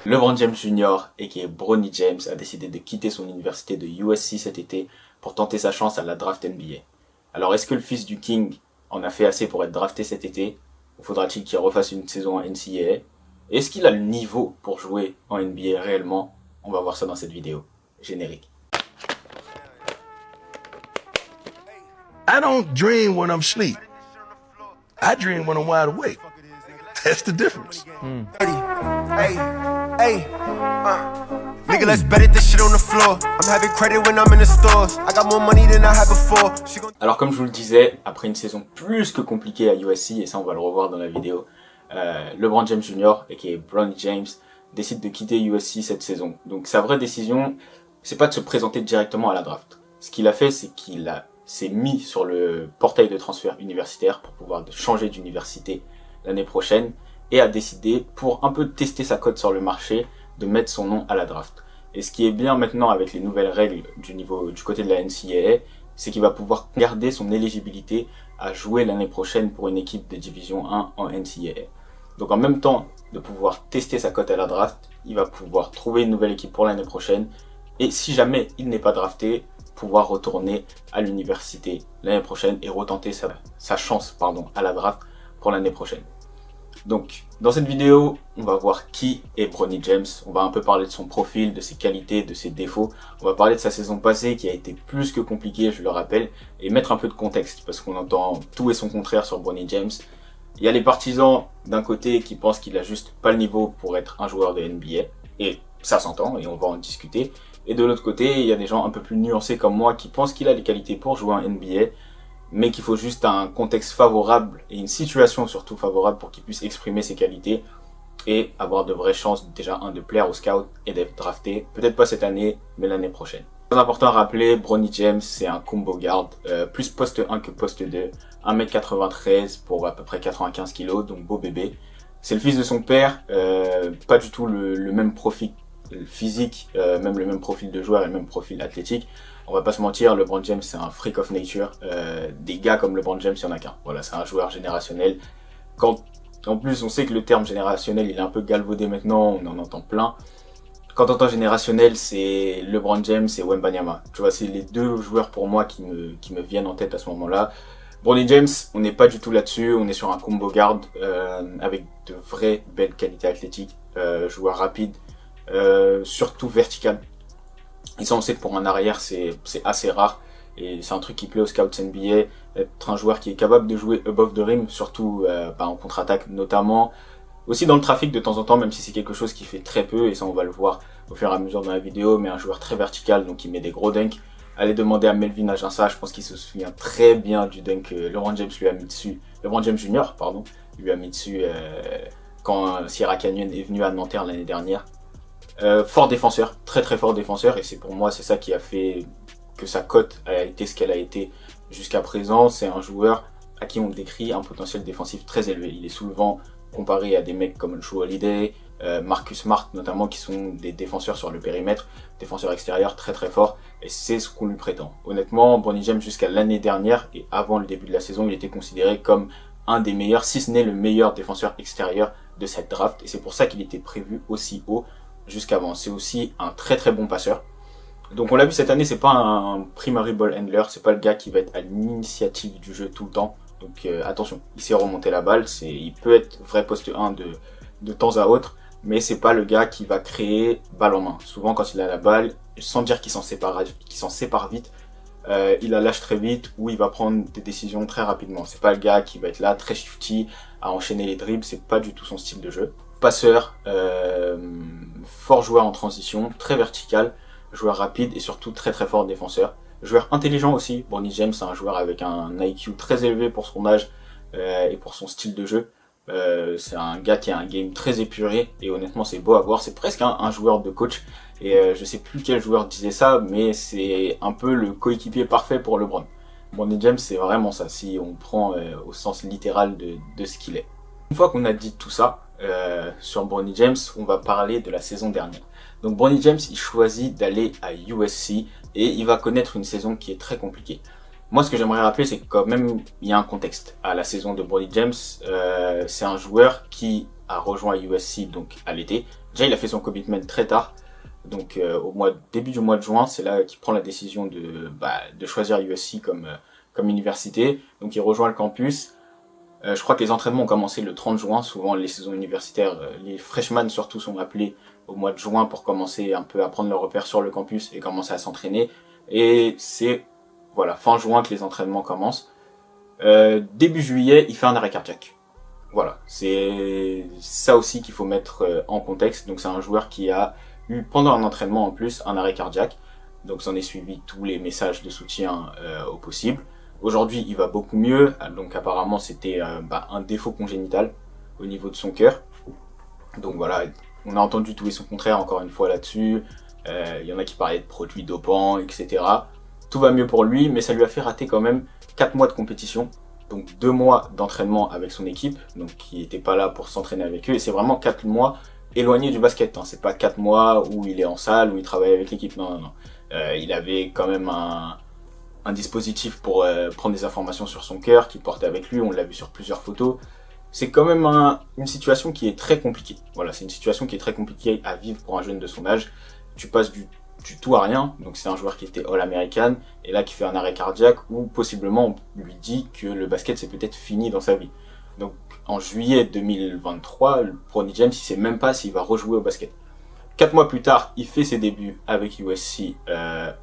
LeBron James Jr. aka Bronny James a décidé de quitter son université de USC cet été pour tenter sa chance à la draft NBA. Alors est-ce que le fils du King en a fait assez pour être drafté cet été, ou faudra-t-il qu'il refasse une saison en NCAA? Est-ce qu'il a le niveau pour jouer en NBA réellement? On va voir ça dans cette vidéo. Générique. I don't dream when I'm asleep. I dream when I'm wide awake. That's the difference. Nigga, let's bet it, this shit on the floor. I'm having credit when I'm in the stores. I got more money than I had before. Alors comme je vous le disais, après une saison plus que compliquée à USC, et ça on va le revoir dans la vidéo, LeBron James Jr. aka Bronny James décide de quitter USC cette saison. Donc sa vraie décision, c'est pas de se présenter directement à la draft. Ce qu'il a fait, c'est qu'il s'est mis sur le portail de transfert universitaire pour pouvoir changer d'université l'année prochaine et a décidé, pour un peu tester sa cote sur le marché, de mettre son nom à la draft. Et ce qui est bien maintenant avec les nouvelles règles du côté de la NCAA, c'est qu'il va pouvoir garder son éligibilité à jouer l'année prochaine pour une équipe de Division 1 en NCAA. Donc en même temps de pouvoir tester sa cote à la draft, il va pouvoir trouver une nouvelle équipe pour l'année prochaine et si jamais il n'est pas drafté, pouvoir retourner à l'université l'année prochaine et retenter sa chance à la draft pour l'année prochaine. Donc, dans cette vidéo, on va voir qui est Bronny James. On va un peu parler de son profil, de ses qualités, de ses défauts. On va parler de sa saison passée qui a été plus que compliquée, je le rappelle, et mettre un peu de contexte parce qu'on entend tout et son contraire sur Bronny James. Il y a les partisans d'un côté qui pensent qu'il a juste pas le niveau pour être un joueur de NBA, et ça s'entend et on va en discuter. Et de l'autre côté, il y a des gens un peu plus nuancés comme moi qui pensent qu'il a les qualités pour jouer en NBA, mais qu'il faut juste un contexte favorable et une situation surtout favorable pour qu'il puisse exprimer ses qualités et avoir de vraies chances déjà de plaire au scout et d'être drafté, peut-être pas cette année, mais l'année prochaine. Très important à rappeler, Bronny James c'est un combo guard, plus poste 1 que poste 2, 1m93 pour à peu près 95 kg, donc beau bébé. C'est le fils de son père, pas du tout le même profil physique, même le même profil de joueur et le même profil athlétique. On va pas se mentir, LeBron James c'est un freak of nature, des gars comme LeBron James il y en a qu'un. Voilà, c'est un joueur générationnel. En plus on sait que le terme générationnel il est un peu galvaudé maintenant, on en entend plein. Quand on entend générationnel, c'est LeBron James et Wembanyama. Tu vois, c'est les deux joueurs pour moi qui me viennent en tête à ce moment-là. Bronny James, on n'est pas du tout là-dessus, on est sur un combo guard avec de vraies belles qualités athlétiques, joueur rapide, surtout vertical. Et ça on sait que pour un arrière c'est assez rare et c'est un truc qui plaît aux scouts NBA, être un joueur qui est capable de jouer above the rim, surtout en contre-attaque notamment, aussi dans le trafic de temps en temps, même si c'est quelque chose qui fait très peu et ça on va le voir au fur et à mesure dans la vidéo, mais un joueur très vertical donc il met des gros dunks. Allez demander à Melvin Aginsa, je pense qu'il se souvient très bien du dunk que LeBron James lui a mis dessus, LeBron James Jr. Lui a mis dessus quand Sierra Canyon est venu à Nanterre l'année dernière. Fort défenseur, très très fort défenseur et c'est pour moi c'est ça qui a fait que sa cote a été ce qu'elle a été jusqu'à présent. C'est un joueur à qui on décrit un potentiel défensif très élevé. Il est souvent comparé à des mecs comme Drew Holiday, Marcus Smart notamment qui sont des défenseurs sur le périmètre, défenseurs extérieurs très très forts et c'est ce qu'on lui prétend. Honnêtement, Bronny James jusqu'à l'année dernière et avant le début de la saison il était considéré comme un des meilleurs, si ce n'est le meilleur défenseur extérieur de cette draft et c'est pour ça qu'il était prévu aussi haut jusqu'avant. C'est aussi un très très bon passeur. Donc on l'a vu cette année, c'est pas un primary ball handler, c'est pas le gars qui va être à l'initiative du jeu tout le temps. Donc attention, il sait remonter la balle, il peut être vrai poste 1 de temps à autre, mais c'est pas le gars qui va créer balle en main. Souvent quand il a la balle, sans dire qu'il s'en sépare vite, il la lâche très vite ou il va prendre des décisions très rapidement. C'est pas le gars qui va être là très shifty à enchaîner les dribbles, c'est pas du tout son style de jeu. Passeur, fort joueur en transition, très vertical, joueur rapide et surtout très très fort défenseur. Joueur intelligent aussi, Bronny James c'est un joueur avec un IQ très élevé pour son âge et pour son style de jeu. C'est un gars qui a un game très épuré et honnêtement c'est beau à voir, c'est presque un joueur de coach et je sais plus quel joueur disait ça mais c'est un peu le coéquipier parfait pour LeBron. Bronny James c'est vraiment ça si on prend au sens littéral de ce qu'il est. Une fois qu'on a dit tout ça sur Bronny James, on va parler de la saison dernière. Donc Bronny James, il choisit d'aller à USC et il va connaître une saison qui est très compliquée. Moi, ce que j'aimerais rappeler, c'est que quand même, il y a un contexte à la saison de Bronny James. C'est un joueur qui a rejoint USC donc à l'été, Déjà, il a fait son commitment très tard. Donc début du mois de juin, c'est là qu'il prend la décision de choisir USC comme université. Donc il rejoint le campus. Je crois que les entraînements ont commencé le 30 juin. Souvent les saisons universitaires, les freshmen surtout sont appelés au mois de juin pour commencer un peu à prendre leurs repères sur le campus et commencer à s'entraîner. Et c'est fin juin que les entraînements commencent. Début juillet, il fait un arrêt cardiaque. Voilà, c'est ça aussi qu'il faut mettre en contexte. Donc c'est un joueur qui a eu pendant un entraînement en plus un arrêt cardiaque. Donc s'en est suivi tous les messages de soutien au possible. Aujourd'hui, il va beaucoup mieux. Donc apparemment, c'était un défaut congénital au niveau de son cœur. Donc voilà, on a entendu tout et son contraire encore une fois là-dessus. Il y en a qui parlaient de produits dopants, etc. Tout va mieux pour lui, mais ça lui a fait rater quand même 4 mois de compétition. Donc 2 mois d'entraînement avec son équipe, donc qui n'était pas là pour s'entraîner avec eux. Et c'est vraiment 4 mois éloigné du basket. Hein. C'est pas 4 mois où il est en salle, où il travaille avec l'équipe. Non. Il avait quand même un dispositif pour prendre des informations sur son cœur qu'il portait avec lui, on l'a vu sur plusieurs photos. C'est quand même une situation qui est très compliquée. Voilà, c'est une situation qui est très compliquée à vivre pour un jeune de son âge. Tu passes du tout à rien, donc c'est un joueur qui était All-American, et là qui fait un arrêt cardiaque où possiblement on lui dit que le basket c'est peut-être fini dans sa vie. Donc en juillet 2023, Bronny James il sait même pas s'il va rejouer au basket. 4 mois plus tard, il fait ses débuts avec USC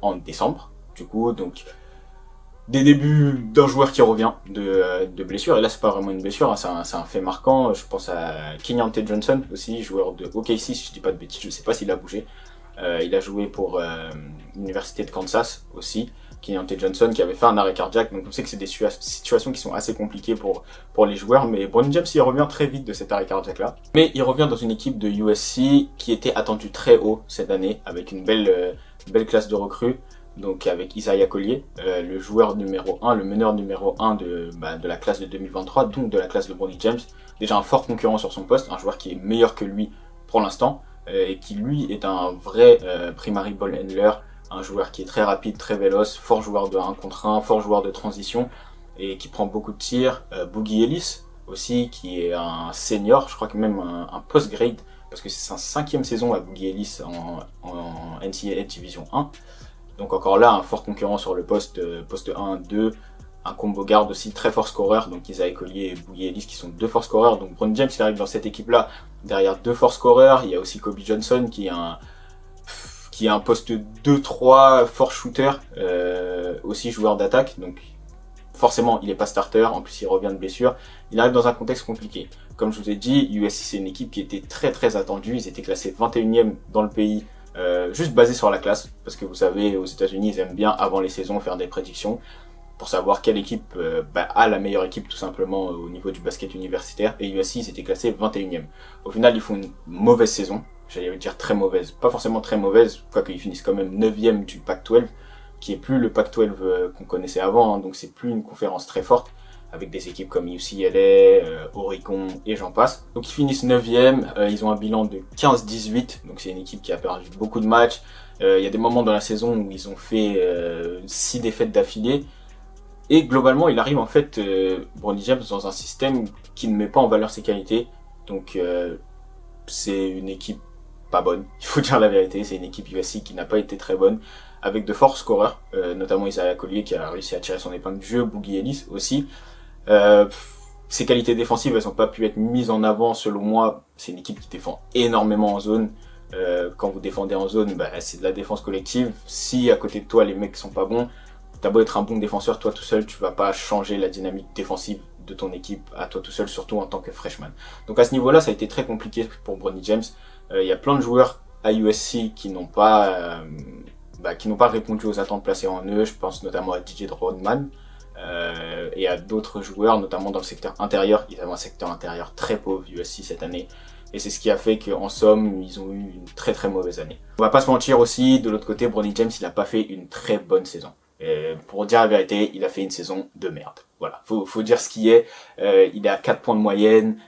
en décembre, du coup, donc des débuts d'un joueur qui revient de blessure, et là c'est pas vraiment une blessure, hein, c'est un fait marquant. Je pense à Kenyante Johnson aussi, joueur de OKC, si je dis pas de bêtises, je sais pas s'il a bougé. Il a joué pour l'université de Kansas aussi, Kenyante Johnson, qui avait fait un arrêt cardiaque. Donc on sait que c'est des situations qui sont assez compliquées pour les joueurs, mais Bronny James il revient très vite de cet arrêt cardiaque là. Mais il revient dans une équipe de USC qui était attendue très haut cette année, avec une belle classe de recrues. Donc avec Isaiah Collier, le joueur numéro 1, le meneur numéro 1 de la classe de 2023, donc de la classe de Bronny James. Déjà un fort concurrent sur son poste, un joueur qui est meilleur que lui pour l'instant, et qui lui est un vrai primary ball handler, un joueur qui est très rapide, très véloce, fort joueur de 1 contre 1, fort joueur de transition, et qui prend beaucoup de tirs. Boogie Ellis aussi, qui est un senior, je crois que même un post-grade, parce que c'est sa 5e saison à Boogie Ellis en NCAA Division 1. Donc encore là, un fort concurrent sur le poste 1-2, un combo garde aussi très fort scoreur, donc Isaiah Collier et Boogie Ellis qui sont 2 forts scoreurs. Donc Bronny James il arrive dans cette équipe-là derrière 2 forts scoreurs. Il y a aussi Kobe Johnson qui est un poste 2-3 fort shooter, aussi joueur d'attaque. Donc forcément il n'est pas starter, en plus il revient de blessure. Il arrive dans un contexte compliqué. Comme je vous ai dit, USC c'est une équipe qui était très très attendue, ils étaient classés 21e dans le pays. Juste basé sur la classe, parce que vous savez, aux États-Unis ils aiment bien avant les saisons faire des prédictions pour savoir quelle équipe a la meilleure équipe tout simplement au niveau du basket universitaire. Et USC ils étaient classés 21e. Au final ils font une mauvaise saison, j'allais dire très mauvaise, pas forcément très mauvaise, quoique ils finissent quand même 9e du Pac-12, qui est plus le Pac-12 qu'on connaissait avant, hein, donc c'est plus une conférence très forte, avec des équipes comme UCLA, Oregon et j'en passe. Donc ils finissent 9e, ils ont un bilan de 15-18, donc c'est une équipe qui a perdu beaucoup de matchs. Il y a des moments dans la saison où ils ont fait 6 défaites d'affilée. Et globalement, il arrive en fait, Bronny James, dans un système qui ne met pas en valeur ses qualités. Donc c'est une équipe pas bonne, il faut dire la vérité. C'est une équipe USC qui n'a pas été très bonne, avec de forts scoreurs, notamment Isaiah Collier qui a réussi à tirer son épingle du jeu, Boogie Ellis aussi. Ses qualités défensives, elles n'ont pas pu être mises en avant selon moi. C'est une équipe qui défend énormément en zone. Quand vous défendez en zone, c'est de la défense collective. Si à côté de toi les mecs sont pas bons, t'as beau être un bon défenseur, toi tout seul, tu vas pas changer la dynamique défensive de ton équipe à toi tout seul, surtout en tant que freshman. Donc à ce niveau-là, ça a été très compliqué pour Bronny James. Il y a plein de joueurs à USC qui n'ont pas répondu aux attentes placées en eux. Je pense notamment à DJ Rodman et à d'autres joueurs, notamment dans le secteur intérieur. Ils avaient un secteur intérieur très pauvre USC cette année. Et c'est ce qui a fait qu'en somme, ils ont eu une très très mauvaise année. On va pas se mentir aussi, de l'autre côté, Bronny James, il a pas fait une très bonne saison. Pour dire la vérité, il a fait une saison de merde. Voilà, faut dire ce qui est. Il est à 4 points de moyenne,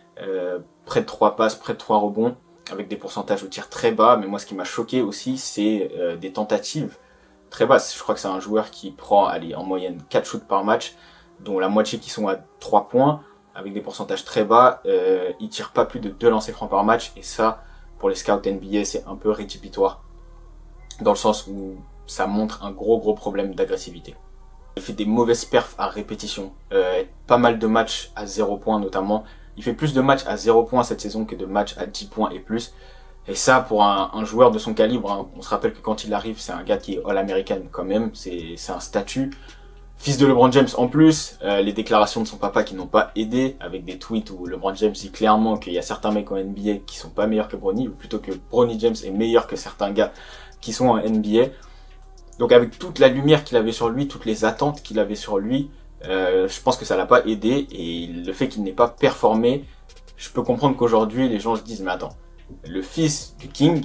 près de 3 passes, près de 3 rebonds, avec des pourcentages au tir très bas. Mais moi, ce qui m'a choqué aussi, c'est des tentatives très basses. Je crois que c'est un joueur qui prend, en moyenne 4 shoots par match, dont la moitié qui sont à 3 points, avec des pourcentages très bas. Il tire pas plus de 2 lancers francs par match, et ça, pour les scouts NBA, c'est un peu rédhibitoire, dans le sens où ça montre un gros problème d'agressivité. Il fait des mauvaises perfs à répétition, pas mal de matchs à 0 points notamment. Il fait plus de matchs à 0 points cette saison que de matchs à 10 points et plus. Et ça, pour un joueur de son calibre, hein, on se rappelle que quand il arrive, c'est un gars qui est All-American quand même, c'est un statut. Fils de LeBron James en plus, les déclarations de son papa qui n'ont pas aidé, avec des tweets où LeBron James dit clairement qu'il y a certains mecs en NBA qui sont pas meilleurs que Bronny, ou plutôt que Bronny James est meilleur que certains gars qui sont en NBA. Donc avec toute la lumière qu'il avait sur lui, toutes les attentes qu'il avait sur lui, je pense que ça l'a pas aidé, et le fait qu'il n'ait pas performé, je peux comprendre qu'aujourd'hui les gens se disent mais attends, le fils du King,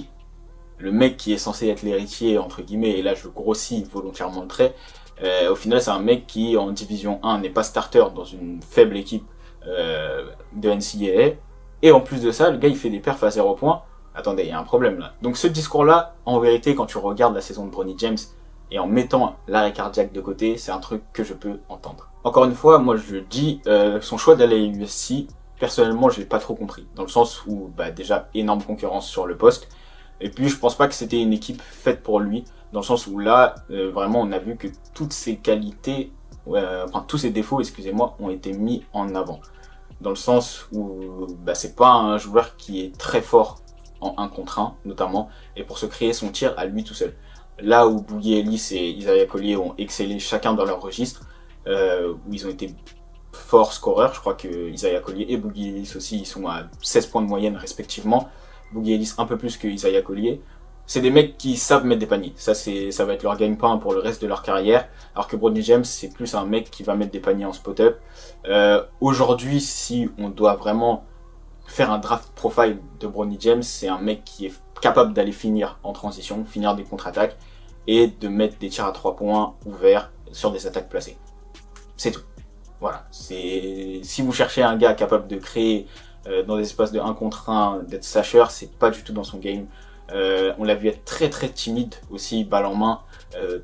le mec qui est censé être l'héritier entre guillemets, et là je grossis volontairement le trait, au final c'est un mec qui en division 1 n'est pas starter dans une faible équipe de NCAA, et en plus de ça le gars il fait des perfs à 0 points. Attendez, il y a un problème là. Donc ce discours là, en vérité quand tu regardes la saison de Bronny James, et en mettant l'arrêt cardiaque de côté, c'est un truc que je peux entendre. Encore une fois, moi je dis, son choix d'aller à USC, personnellement je l'ai pas trop compris. Dans le sens où, déjà, énorme concurrence sur le poste. Et puis je pense pas que c'était une équipe faite pour lui. Dans le sens où là, vraiment on a vu que toutes ses qualités, tous ses défauts, excusez-moi, ont été mis en avant. Dans le sens où, c'est pas un joueur qui est très fort en 1 contre 1, notamment, et pour se créer son tir à lui tout seul. Là où Boogie Ellis et Isaiah Collier ont excellé chacun dans leur registre, où ils ont été forts scoreurs, je crois que Isaiah Collier et Boogie Ellis aussi, ils sont à 16 points de moyenne respectivement, Boogie Ellis un peu plus que Isaiah Collier. C'est des mecs qui savent mettre des paniers, ça va être leur gagne-pain pour le reste de leur carrière, alors que Bronny James c'est plus un mec qui va mettre des paniers en spot-up. Aujourd'hui, si on doit vraiment faire un draft profile de Bronny James, c'est un mec qui est capable d'aller finir en transition, finir des contre-attaques et de mettre des tirs à 3 points ouverts sur des attaques placées. C'est tout. Voilà. Si vous cherchez un gars capable de créer dans des espaces de 1 contre 1, d'être slasher, c'est pas du tout dans son game. On l'a vu être très timide aussi, balle en main,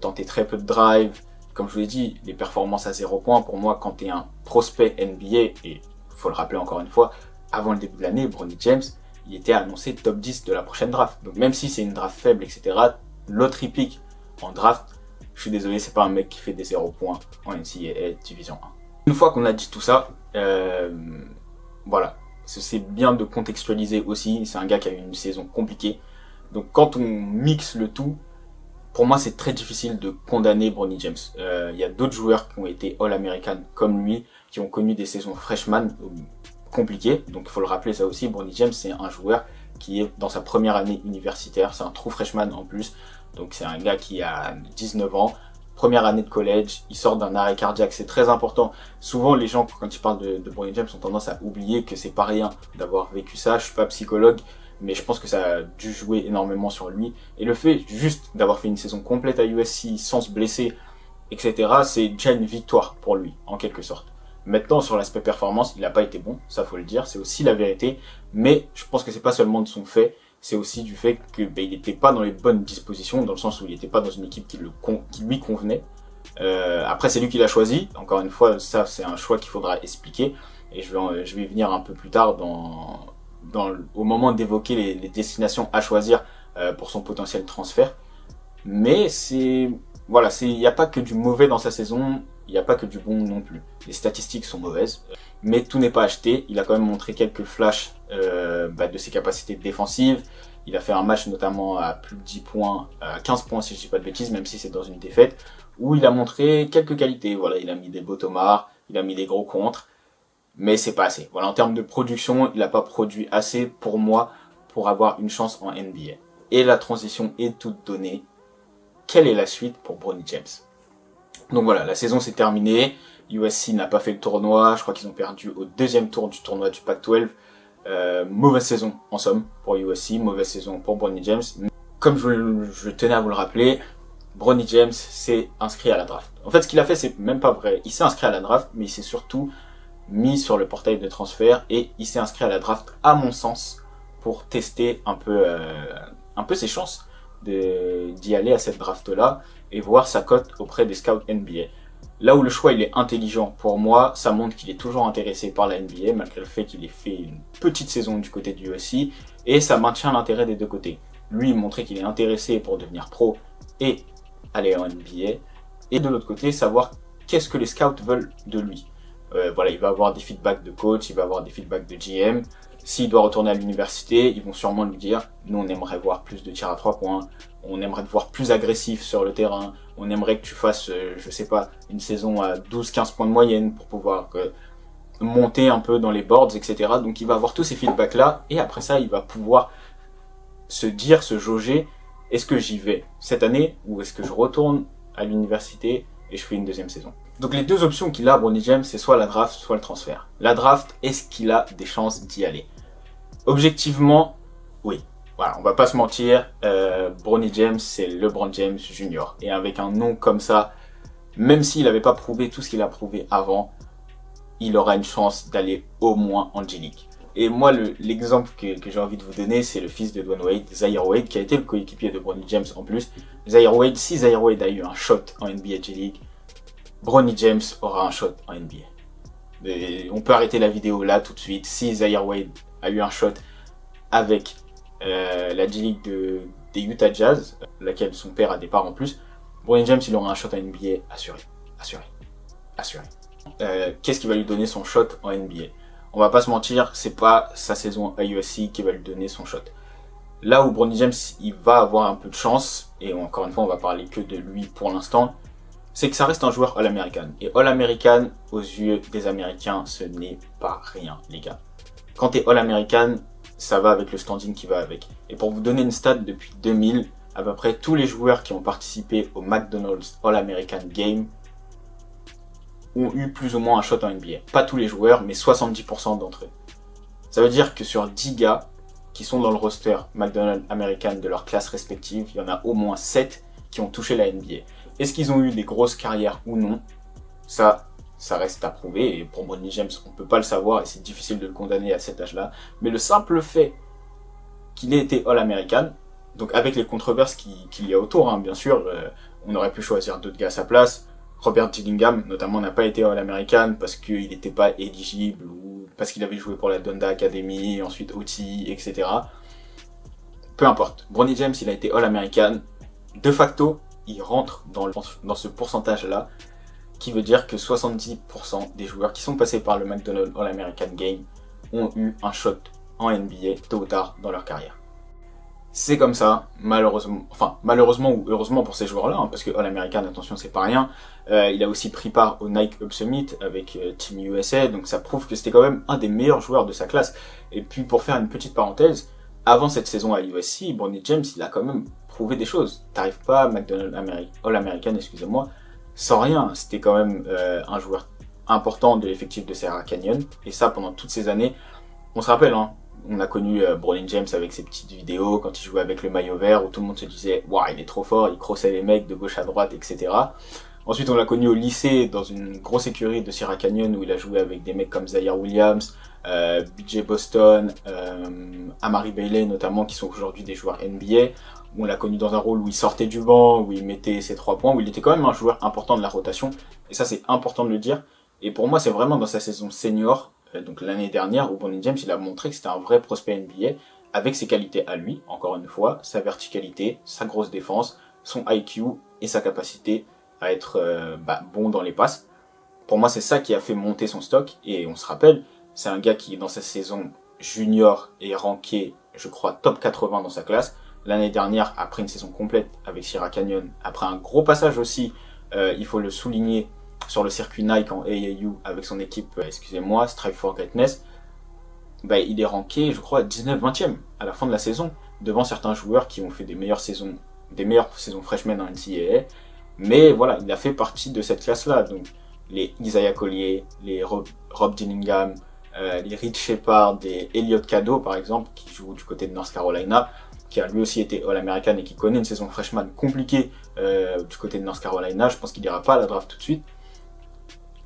tenter très peu de drive. Comme je vous l'ai dit, les performances à 0 points, pour moi, quand tu es un prospect NBA, et faut le rappeler encore une fois, avant le début de l'année, Bronny James, il était annoncé top 10 de la prochaine draft. Donc même si c'est une draft faible, etc., l'autre pick en draft, je suis désolé, c'est pas un mec qui fait des 0 points en NCAA Division 1. Une fois qu'on a dit tout ça, voilà, c'est bien de contextualiser aussi, c'est un gars qui a eu une saison compliquée. Donc quand on mixe le tout, pour moi c'est très difficile de condamner Bronny James. Il y a d'autres joueurs qui ont été All-American comme lui, qui ont connu des saisons freshman compliquées. Donc il faut le rappeler ça aussi, Bronny James c'est un joueur qui est dans sa première année universitaire, c'est un true freshman en plus. Donc c'est un gars qui a 19 ans, première année de college, il sort d'un arrêt cardiaque, c'est très important. Souvent les gens quand ils parlent de Bronny James ont tendance à oublier que c'est pas rien d'avoir vécu ça. Je suis pas psychologue, mais je pense que ça a dû jouer énormément sur lui. Et le fait juste d'avoir fait une saison complète à USC sans se blesser, etc., c'est déjà une victoire pour lui, en quelque sorte. Maintenant, sur l'aspect performance, il n'a pas été bon, ça faut le dire, c'est aussi la vérité. Mais je pense que c'est pas seulement de son fait, c'est aussi du fait que il n'était pas dans les bonnes dispositions, dans le sens où il n'était pas dans une équipe qui lui convenait. Après, c'est lui qui l'a choisi. Encore une fois, ça c'est un choix qu'il faudra expliquer. Et je vais venir un peu plus tard au moment d'évoquer les destinations à choisir pour son potentiel transfert. Mais il n'y a pas que du mauvais dans sa saison, il n'y a pas que du bon non plus. Les statistiques sont mauvaises, mais tout n'est pas acheté. Il a quand même montré quelques flashs de ses capacités défensives. Il a fait un match notamment à plus de 10 points, à 15 points si je dis pas de bêtises, même si c'est dans une défaite, où il a montré quelques qualités. Voilà, il a mis des bottomars, il a mis des gros contres, mais c'est pas assez. Voilà, en termes de production, il n'a pas produit assez pour moi pour avoir une chance en NBA. Et la transition est toute donnée. Quelle est la suite pour Bronny James? Donc voilà, la saison s'est terminée. USC n'a pas fait le tournoi. Je crois qu'ils ont perdu au 2e tour du tournoi du Pac-12. Mauvaise saison en somme pour USC, mauvaise saison pour Bronny James. Comme je tenais à vous le rappeler, Bronny James s'est inscrit à la draft. En fait, ce qu'il a fait, c'est même pas vrai. Il s'est inscrit à la draft, mais il s'est surtout mis sur le portail de transfert et il s'est inscrit à la draft, à mon sens, pour tester un peu ses chances d'y aller à cette draft-là et voir sa cote auprès des scouts NBA. Là où le choix il est intelligent pour moi, ça montre qu'il est toujours intéressé par la NBA malgré le fait qu'il ait fait une petite saison du côté du USC et ça maintient l'intérêt des deux côtés. Lui montrer qu'il est intéressé pour devenir pro et aller en NBA et de l'autre côté savoir qu'est-ce que les scouts veulent de lui. Voilà, il va avoir des feedbacks de coach, il va avoir des feedbacks de GM. S'il doit retourner à l'université, ils vont sûrement lui dire « Nous, on aimerait voir plus de tirs à 3 points, on aimerait te voir plus agressif sur le terrain, on aimerait que tu fasses, je sais pas, une saison à 12-15 points de moyenne pour pouvoir monter un peu dans les boards, etc. » Donc il va avoir tous ces feedbacks-là, et après ça, il va pouvoir se dire, se jauger, est-ce que j'y vais cette année, ou est-ce que je retourne à l'université et je fais une deuxième saison. Donc les deux options qu'il a, Bronny James, c'est soit la draft, soit le transfert. La draft, est-ce qu'il a des chances d'y aller? Objectivement, oui. Voilà, on va pas se mentir, Bronny James, c'est LeBron James Jr. Et avec un nom comme ça, même s'il n'avait pas prouvé tout ce qu'il a prouvé avant, il aura une chance d'aller au moins en G-League. Et moi, l'exemple que j'ai envie de vous donner, c'est le fils de Dwayne Wade, Zaire Wade, qui a été le coéquipier de Bronny James en plus. Zaire Wade, si Zaire Wade a eu un shot en NBA G-League, Bronny James aura un shot en NBA. Et on peut arrêter la vidéo là tout de suite. Si Zaire Wade a eu un shot avec la G-League des Utah Jazz, laquelle son père a des parts en plus, Bronny James il aura un shot en NBA assuré. Qu'est-ce qui va lui donner son shot en NBA? On va pas se mentir, c'est pas sa saison à USC qui va lui donner son shot. Là où Bronny James il va avoir un peu de chance, et encore une fois on va parler que de lui pour l'instant, c'est que ça reste un joueur All-American. Et All-American, aux yeux des Américains, ce n'est pas rien, les gars. Quand t'es All-American, ça va avec le standing qui va avec. Et pour vous donner une stat, depuis 2000, à peu près tous les joueurs qui ont participé au McDonald's All-American Game ont eu plus ou moins un shot en NBA. Pas tous les joueurs, mais 70% d'entre eux. Ça veut dire que sur 10 gars qui sont dans le roster McDonald's American de leur classe respective, il y en a au moins 7 qui ont touché la NBA. Est-ce qu'ils ont eu des grosses carrières ou non? Ça reste à prouver. Et pour Bronny James, on ne peut pas le savoir et c'est difficile de le condamner à cet âge-là. Mais le simple fait qu'il ait été All-American, donc avec les controverses qu'il y a autour, hein, bien sûr, on aurait pu choisir d'autres gars à sa place. Robert Dillingham, notamment, n'a pas été All-American parce qu'il n'était pas éligible ou parce qu'il avait joué pour la Donda Academy, ensuite OT, etc. Peu importe. Bronny James, il a été All-American. De facto, il rentre dans ce pourcentage-là, qui veut dire que 70% des joueurs qui sont passés par le McDonald's All-American Game ont eu un shot en NBA tôt ou tard dans leur carrière. C'est comme ça, malheureusement ou heureusement pour ces joueurs-là, hein, parce que All-American, attention, c'est pas rien. Il a aussi pris part au Nike Up Summit avec Team USA, donc ça prouve que c'était quand même un des meilleurs joueurs de sa classe. Et puis pour faire une petite parenthèse, avant cette saison à USC, Bronny James, il a quand même prouvé des choses. T'arrives pas à McDonald's All-American, excusez-moi, sans rien. C'était quand même un joueur important de l'effectif de Sierra Canyon, et ça pendant toutes ces années. On se rappelle, hein, on a connu Bronny James avec ses petites vidéos quand il jouait avec le maillot vert où tout le monde se disait « Waouh, il est trop fort, il crossait les mecs de gauche à droite, etc. » Ensuite, on l'a connu au lycée dans une grosse écurie de Sierra Canyon où il a joué avec des mecs comme Zaire Williams, BJ Boston, Amari Bailey notamment, qui sont aujourd'hui des joueurs NBA. Où on l'a connu dans un rôle où il sortait du banc, où il mettait ses 3 points, où il était quand même un joueur important de la rotation. Et ça, c'est important de le dire. Et pour moi, c'est vraiment dans sa saison senior, donc l'année dernière, où Bronny James il a montré que c'était un vrai prospect NBA, avec ses qualités à lui, encore une fois, sa verticalité, sa grosse défense, son IQ et sa capacité à être bon dans les passes. Pour moi, c'est ça qui a fait monter son stock, et on se rappelle, c'est un gars qui, dans sa saison junior, est ranké, je crois, top 80 dans sa classe. L'année dernière, après une saison complète avec Sierra Canyon, après un gros passage aussi, il faut le souligner, sur le circuit Nike en AAU avec son équipe, Strive for Greatness, il est ranké, je crois, 19-20e à la fin de la saison, devant certains joueurs qui ont fait des meilleures saisons freshman en NCAA. Mais voilà, il a fait partie de cette classe-là. Donc les Isaiah Collier, les Rob Dillingham, les Rich Shepard et Elliot Cado, par exemple, qui joue du côté de North Carolina, qui a lui aussi été All-American et qui connaît une saison freshman compliquée du côté de North Carolina. Je pense qu'il n'ira pas à la draft tout de suite.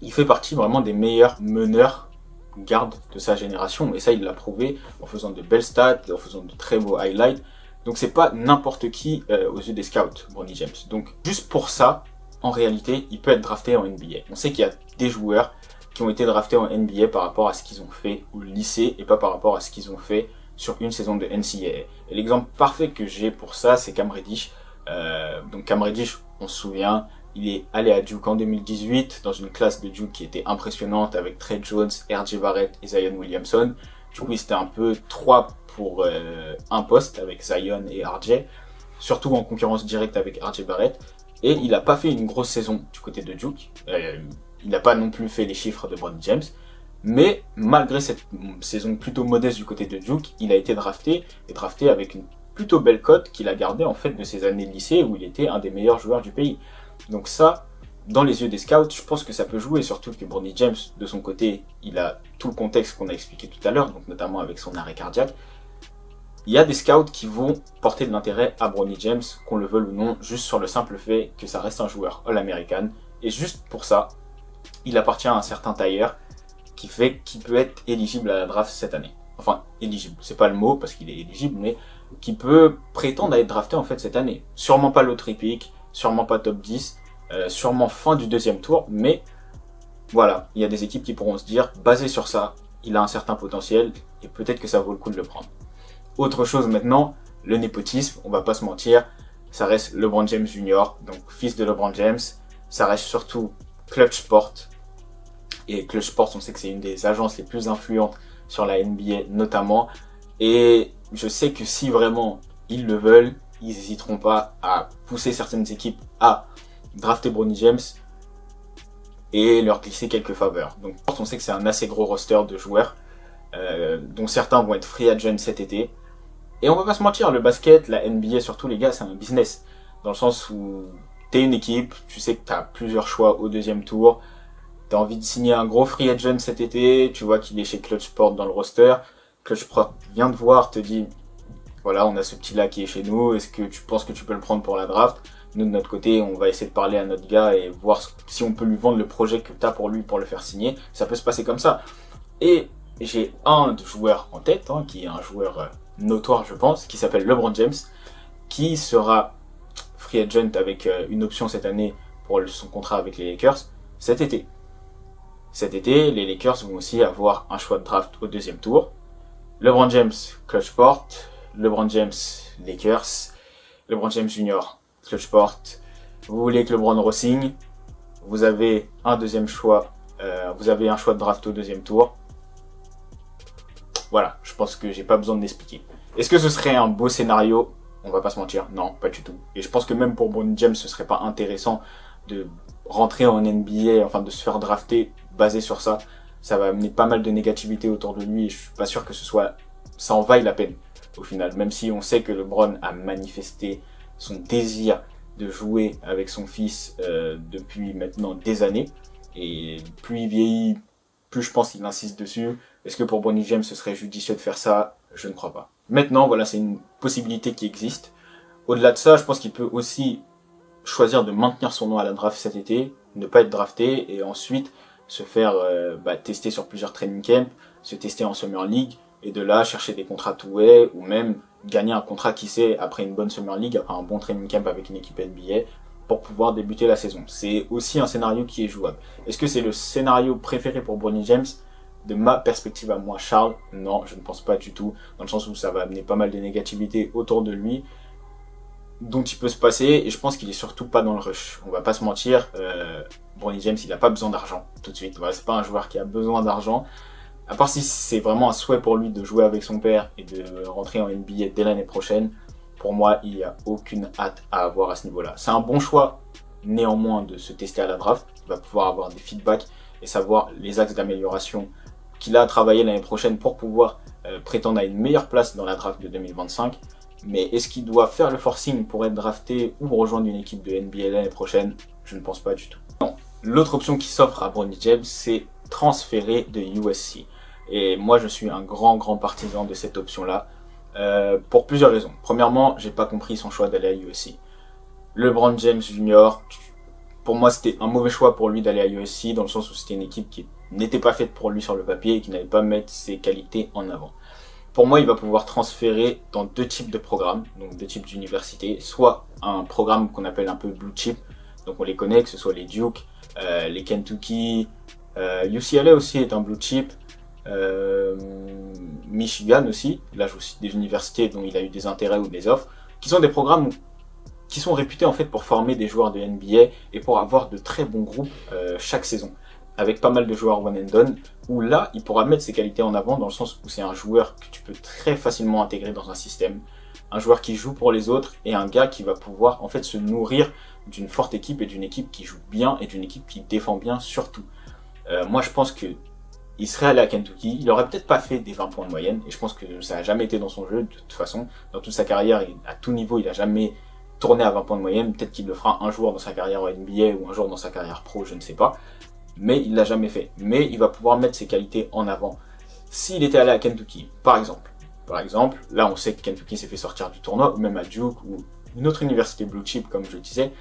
Il fait partie vraiment des meilleurs meneurs gardes de sa génération. Et ça, il l'a prouvé en faisant de belles stats, en faisant de très beaux highlights. Donc c'est pas n'importe qui aux yeux des scouts, Bronny James. Donc juste pour ça, en réalité, il peut être drafté en NBA. On sait qu'il y a des joueurs qui ont été draftés en NBA par rapport à ce qu'ils ont fait au lycée et pas par rapport à ce qu'ils ont fait sur une saison de NCAA. Et l'exemple parfait que j'ai pour ça, c'est Cam Reddish. Donc Cam Reddish, on se souvient, il est allé à Duke en 2018 dans une classe de Duke qui était impressionnante avec Trey Jones, R.J. Barrett et Zion Williamson. Du coup, c'était un peu 3 pour un poste avec Zion et R.J., surtout en concurrence directe avec R.J. Barrett. Et il n'a pas fait une grosse saison du côté de Duke. Il n'a pas non plus fait les chiffres de Bronny James. Mais malgré cette saison plutôt modeste du côté de Duke, il a été drafté avec une plutôt belle cote qu'il a gardée en fait de ses années de lycée où il était un des meilleurs joueurs du pays. Donc ça, dans les yeux des scouts, je pense que ça peut jouer, surtout que Bronny James, de son côté, il a tout le contexte qu'on a expliqué tout à l'heure, donc notamment avec son arrêt cardiaque. Il y a des scouts qui vont porter de l'intérêt à Bronny James, qu'on le veuille ou non, juste sur le simple fait que ça reste un joueur All-American. Et juste pour ça, il appartient à un certain tailleur qui fait qu'il peut être éligible à la draft cette année. Enfin, éligible, c'est pas le mot parce qu'il est éligible, mais qui peut prétendre à être drafté en fait cette année. Sûrement pas lottery pick, sûrement pas top 10, sûrement fin du deuxième tour, mais voilà, il y a des équipes qui pourront se dire, basé sur ça, il a un certain potentiel et peut-être que ça vaut le coup de le prendre. Autre chose maintenant, le népotisme, on va pas se mentir, ça reste LeBron James Jr., donc fils de LeBron James, ça reste surtout Clutch Sport. Et Clutch Sport, on sait que c'est une des agences les plus influentes sur la NBA notamment. Et je sais que si vraiment ils le veulent, ils n'hésiteront pas à pousser certaines équipes à drafter Bronny James et leur glisser quelques faveurs. Donc on sait que c'est un assez gros roster de joueurs, dont certains vont être free agents cet été. Et on va pas se mentir, le basket, la NBA surtout les gars, c'est un business. Dans le sens où t'es une équipe, tu sais que t'as plusieurs choix au deuxième tour, t'as envie de signer un gros free agent cet été, tu vois qu'il est chez Clutch Sport dans le roster, Clutch Sport vient te voir, te dit voilà, on a ce petit là qui est chez nous, est-ce que tu penses que tu peux le prendre pour la draft? Nous de notre côté, on va essayer de parler à notre gars et voir si on peut lui vendre le projet que t'as pour lui pour le faire signer. Ça peut se passer comme ça. Et j'ai un joueur en tête, qui est un joueur notoire je pense, qui s'appelle LeBron James, qui sera free agent avec une option cette année pour son contrat avec les Lakers cet été. Cet été, les Lakers vont aussi avoir un choix de draft au deuxième tour. LeBron James, Clutch Sport, LeBron James, Lakers, LeBron James Jr., Clutch Sport. Vous voulez que LeBron re-signe, vous avez un deuxième choix, vous avez un choix de draft au deuxième tour. Voilà, je pense que j'ai pas besoin de l'expliquer. Est-ce que ce serait un beau scénario? On va pas se mentir, non, pas du tout. Et je pense que même pour Bronny James, ce serait pas intéressant de rentrer en NBA, enfin de se faire drafter basé sur ça. Ça va amener pas mal de négativité autour de lui et je suis pas sûr que ça en vaille la peine au final. Même si on sait que LeBron a manifesté son désir de jouer avec son fils depuis maintenant des années. Et plus il vieillit, plus je pense qu'il insiste dessus. Est-ce que pour Bronny James ce serait judicieux de faire ça? Je ne crois pas. Maintenant, voilà, c'est une possibilité qui existe. Au-delà de ça, je pense qu'il peut aussi choisir de maintenir son nom à la draft cet été, ne pas être drafté et ensuite se faire tester sur plusieurs training camps, se tester en Summer League et de là chercher des contrats two-way ou même gagner un contrat qui sait après une bonne Summer League, après un bon training camp avec une équipe NBA pour pouvoir débuter la saison. C'est aussi un scénario qui est jouable. Est-ce que c'est le scénario préféré pour Bronny James? De ma perspective à moi, Charles, non, je ne pense pas du tout, dans le sens où ça va amener pas mal de négativité autour de lui, dont il peut se passer, et je pense qu'il est surtout pas dans le rush. On va pas se mentir, Bronny James, il a pas besoin d'argent tout de suite. Voilà, c'est pas un joueur qui a besoin d'argent, à part si c'est vraiment un souhait pour lui de jouer avec son père et de rentrer en NBA dès l'année prochaine. Pour moi, il n'y a aucune hâte à avoir à ce niveau-là. C'est un bon choix, néanmoins, de se tester à la draft. Il va pouvoir avoir des feedbacks et savoir les axes d'amélioration qu'il a à travailler l'année prochaine pour pouvoir prétendre à une meilleure place dans la draft de 2025. Mais est-ce qu'il doit faire le forcing pour être drafté ou rejoindre une équipe de NBA l'année prochaine? Je ne pense pas du tout. Non. L'autre option qui s'offre à Bronny James, c'est transférer de USC. Et moi, je suis un grand partisan de cette option-là, pour plusieurs raisons. Premièrement, j'ai pas compris son choix d'aller à USC. LeBron James Jr., pour moi, c'était un mauvais choix pour lui d'aller à USC, dans le sens où c'était une équipe qui n'était pas faite pour lui sur le papier et qui n'allait pas mettre ses qualités en avant. Pour moi, il va pouvoir transférer dans deux types de programmes, donc deux types d'universités, soit un programme qu'on appelle un peu blue chip, Donc on les connaît, que ce soit les Duke, les Kentucky, UCLA aussi est un blue chip, Michigan aussi, là aussi des universités dont il a eu des intérêts ou des offres, qui sont des programmes qui sont réputés en fait pour former des joueurs de NBA et pour avoir de très bons groupes chaque saison, avec pas mal de joueurs one and done, où là il pourra mettre ses qualités en avant dans le sens où c'est un joueur que tu peux très facilement intégrer dans un système, un joueur qui joue pour les autres et un gars qui va pouvoir en fait se nourrir d'une forte équipe et d'une équipe qui joue bien et d'une équipe qui défend bien surtout. Moi je pense que il serait allé à Kentucky, il aurait peut-être pas fait des 20 points de moyenne, et je pense que ça a jamais été dans son jeu de toute façon. Dans toute sa carrière, à tout niveau, il a jamais tourné à 20 points de moyenne. Peut-être qu'il le fera un jour dans sa carrière en NBA ou un jour dans sa carrière pro, je ne sais pas. Mais il l'a jamais fait. Mais il va pouvoir mettre ses qualités en avant. S'il était allé à Kentucky, par exemple, là on sait que Kentucky s'est fait sortir du tournoi, ou même à Duke, ou une autre université blue chip, comme je disais,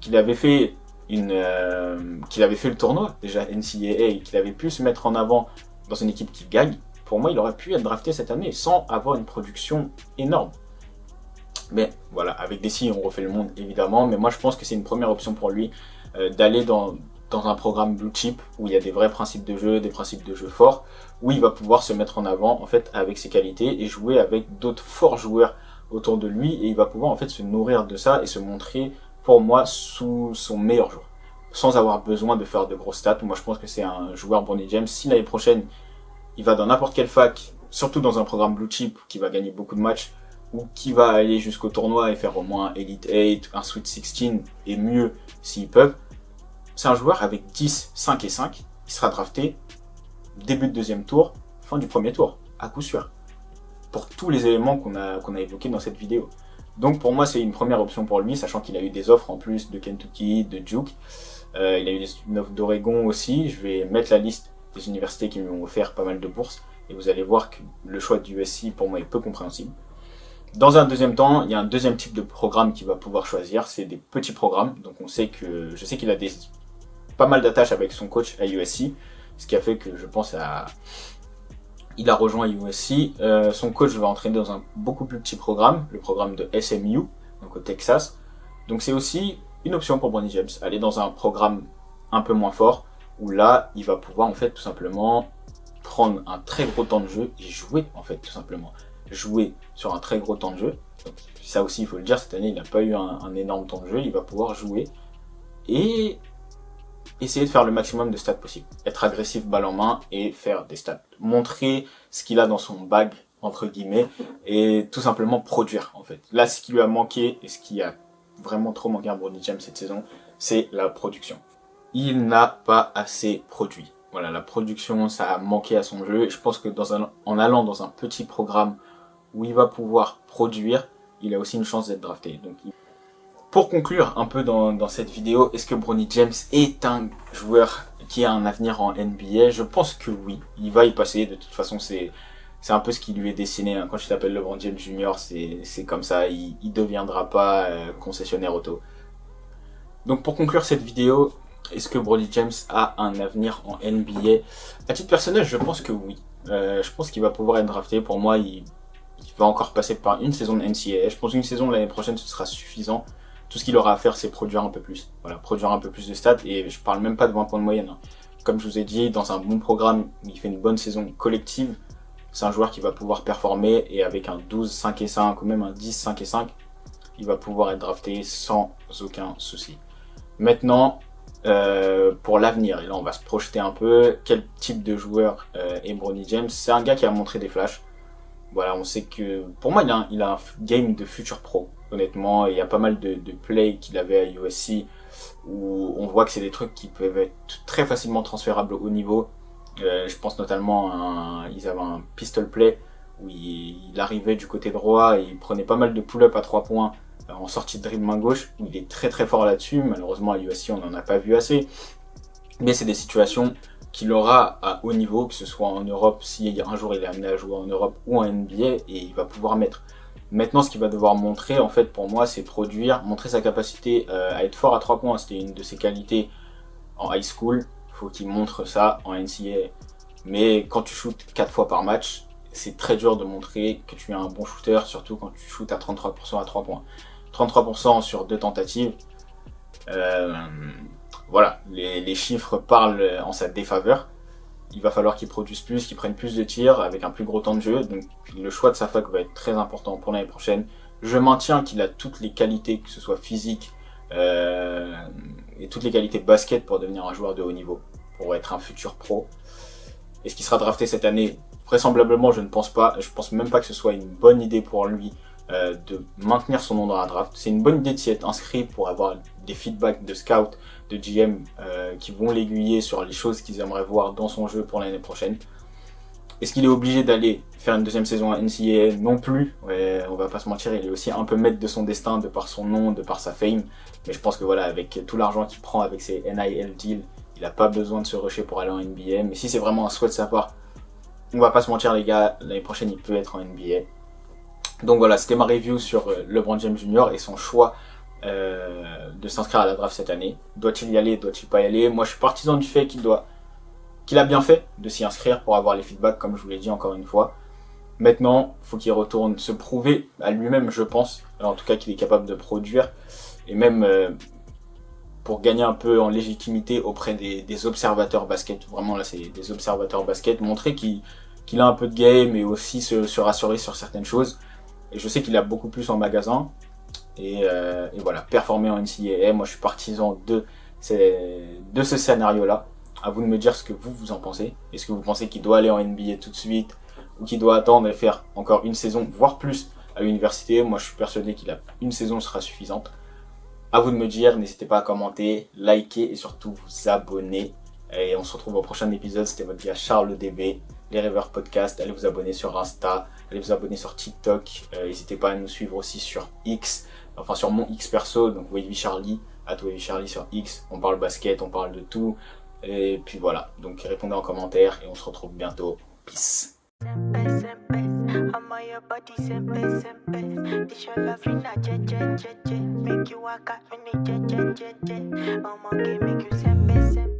qu'il avait fait le tournoi, déjà NCAA, et qu'il avait pu se mettre en avant dans une équipe qui gagne, pour moi il aurait pu être drafté cette année sans avoir une production énorme. Mais voilà, avec Desi on refait le monde évidemment, mais moi je pense que c'est une première option pour lui d'aller dans un programme blue chip où il y a des vrais principes de jeu, des principes de jeu forts, où il va pouvoir se mettre en avant en fait avec ses qualités et jouer avec d'autres forts joueurs autour de lui, et il va pouvoir en fait se nourrir de ça et se montrer pour moi sous son meilleur jour, sans avoir besoin de faire de grosses stats. Moi je pense que c'est un joueur Bronny James. Si l'année prochaine il va dans n'importe quelle fac, surtout dans un programme blue chip qui va gagner beaucoup de matchs, ou qui va aller jusqu'au tournoi et faire au moins Elite 8, un Sweet 16 et mieux s'ils peuvent, c'est un joueur avec 10, 5 et 5, il sera drafté début de deuxième tour, fin du premier tour, à coup sûr, pour tous les éléments qu'on a évoqués dans cette vidéo. Donc pour moi c'est une première option pour lui, sachant qu'il a eu des offres en plus de Kentucky, de Duke, il a eu une offre d'Oregon aussi. Je vais mettre la liste des universités qui lui ont offert pas mal de bourses, et vous allez voir que le choix du USC pour moi est peu compréhensible. Dans un deuxième temps, il y a un deuxième type de programme qu'il va pouvoir choisir, c'est des petits programmes. Donc je sais qu'il a pas mal d'attaches avec son coach à USC, ce qui a fait que je pense il a rejoint USC. Son coach va entraîner dans un beaucoup plus petit programme, le programme de SMU, donc au Texas. Donc c'est aussi une option pour Bronny James, aller dans un programme un peu moins fort, où là, il va pouvoir en fait tout simplement prendre un très gros temps de jeu et jouer en fait tout simplement. Jouer sur un très gros temps de jeu. Donc, ça aussi il faut le dire, cette année il n'a pas eu un énorme temps de jeu, il va pouvoir jouer et essayer de faire le maximum de stats possible. Être agressif balle en main et faire des stats. Montrer ce qu'il a dans son bag, entre guillemets, et tout simplement produire en fait. Là ce qui lui a manqué et ce qui a vraiment trop manqué à Bronny James cette saison, c'est la production. Il n'a pas assez produit. Voilà, la production ça a manqué à son jeu, et je pense que en allant dans un petit programme où il va pouvoir produire, il a aussi une chance d'être drafté. Donc, pour conclure un peu dans cette vidéo, est-ce que Bronny James est un joueur qui a un avenir en NBA? Je pense que oui, il va y passer. De toute façon, c'est un peu ce qui lui est dessiné. Hein. Quand tu t'appelles LeBron James Jr., c'est comme ça, il deviendra pas concessionnaire auto. Donc pour conclure cette vidéo, est-ce que Bronny James a un avenir en NBA? À titre personnel, je pense que oui. Je pense qu'il va pouvoir être drafté. Pour moi, il va encore passer par une saison de NCAA. Je pense qu'une saison l'année prochaine, ce sera suffisant. Tout ce qu'il aura à faire, c'est produire un peu plus. Voilà, produire un peu plus de stats. Et je parle même pas de 20 points de moyenne. Hein. Comme je vous ai dit, dans un bon programme, il fait une bonne saison collective. C'est un joueur qui va pouvoir performer. Et avec un 12, 5 et 5, ou même un 10, 5 et 5, il va pouvoir être drafté sans aucun souci. Maintenant, pour l'avenir, et là on va se projeter un peu, quel type de joueur est Bronny James? C'est un gars qui a montré des flashs. Voilà, on sait que, pour moi, il a un game de futur pro, honnêtement. Il y a pas mal de plays qu'il avait à USC où on voit que c'est des trucs qui peuvent être très facilement transférables au haut niveau. Je pense notamment ils avaient un pistol play où il arrivait du côté droit et il prenait pas mal de pull-up à 3 points en sortie de dribble main gauche. Il est très très fort là-dessus. Malheureusement à USC on n'en a pas vu assez. Mais c'est des situations qu'il aura à haut niveau, que ce soit en Europe, si un jour il est amené à jouer en Europe ou en NBA, et il va pouvoir mettre. Maintenant, ce qu'il va devoir montrer, en fait, pour moi, c'est produire, montrer sa capacité à être fort à 3 points. C'était une de ses qualités en high school. Il faut qu'il montre ça en NCAA. Mais quand tu shootes 4 fois par match, c'est très dur de montrer que tu es un bon shooter, surtout quand tu shootes à 33% à 3 points. 33% sur 2 tentatives, Voilà, les chiffres parlent en sa défaveur. Il va falloir qu'il produise plus, qu'il prenne plus de tirs avec un plus gros temps de jeu. Donc le choix de sa fac va être très important pour l'année prochaine. Je maintiens qu'il a toutes les qualités, que ce soit physique et toutes les qualités basket pour devenir un joueur de haut niveau, pour être un futur pro. Est-ce qu'il sera drafté cette année? Vraisemblablement, je ne pense pas. Je pense même pas que ce soit une bonne idée pour lui de maintenir son nom dans la draft. C'est une bonne idée de s'y être inscrit pour avoir des feedbacks de scouts, de GM qui vont l'aiguiller sur les choses qu'ils aimeraient voir dans son jeu pour l'année prochaine. Est-ce qu'il est obligé d'aller faire une deuxième saison à NCAA? Non plus. Ouais, on va pas se mentir, il est aussi un peu maître de son destin de par son nom, de par sa fame. Mais je pense que voilà, avec tout l'argent qu'il prend avec ses NIL deals, il n'a pas besoin de se rusher pour aller en NBA. Mais si c'est vraiment un souhait de sa part, on va pas se mentir les gars, l'année prochaine il peut être en NBA. Donc voilà, c'était ma review sur LeBron James Jr. et son choix de s'inscrire à la draft cette année. Doit-il y aller, doit-il pas y aller? Moi je suis partisan du fait qu'il a bien fait de s'y inscrire pour avoir les feedbacks, comme je vous l'ai dit encore une fois. Maintenant, il faut qu'il retourne se prouver à lui-même, je pense, en tout cas qu'il est capable de produire, et même pour gagner un peu en légitimité auprès des observateurs basket. Vraiment là, c'est des observateurs basket, montrer qu'il a un peu de game et aussi se rassurer sur certaines choses. Et je sais qu'il a beaucoup plus en magasin. Et voilà, performer en NCAA, moi je suis partisan de ce scénario-là. À vous de me dire ce que vous en pensez. Est-ce que vous pensez qu'il doit aller en NBA tout de suite ou qu'il doit attendre et faire encore une saison, voire plus, à l'université? Moi je suis persuadé qu'il a une saison sera suffisante. À vous de me dire, n'hésitez pas à commenter, liker et surtout vous abonner. Et on se retrouve au prochain épisode. C'était votre gars Charles DB, les Rêveurs Podcast. Allez vous abonner sur Insta, allez vous abonner sur TikTok. N'hésitez pas à nous suivre aussi sur X, enfin sur mon X perso, donc Wavy Charlie, @Wavy Charlie sur X. On parle basket, on parle de tout. Et puis voilà, donc répondez en commentaire et on se retrouve bientôt. Peace. Your body simple, simple. This your love in a jet. Make you walk out when it jet. I'ma make you simple, simple.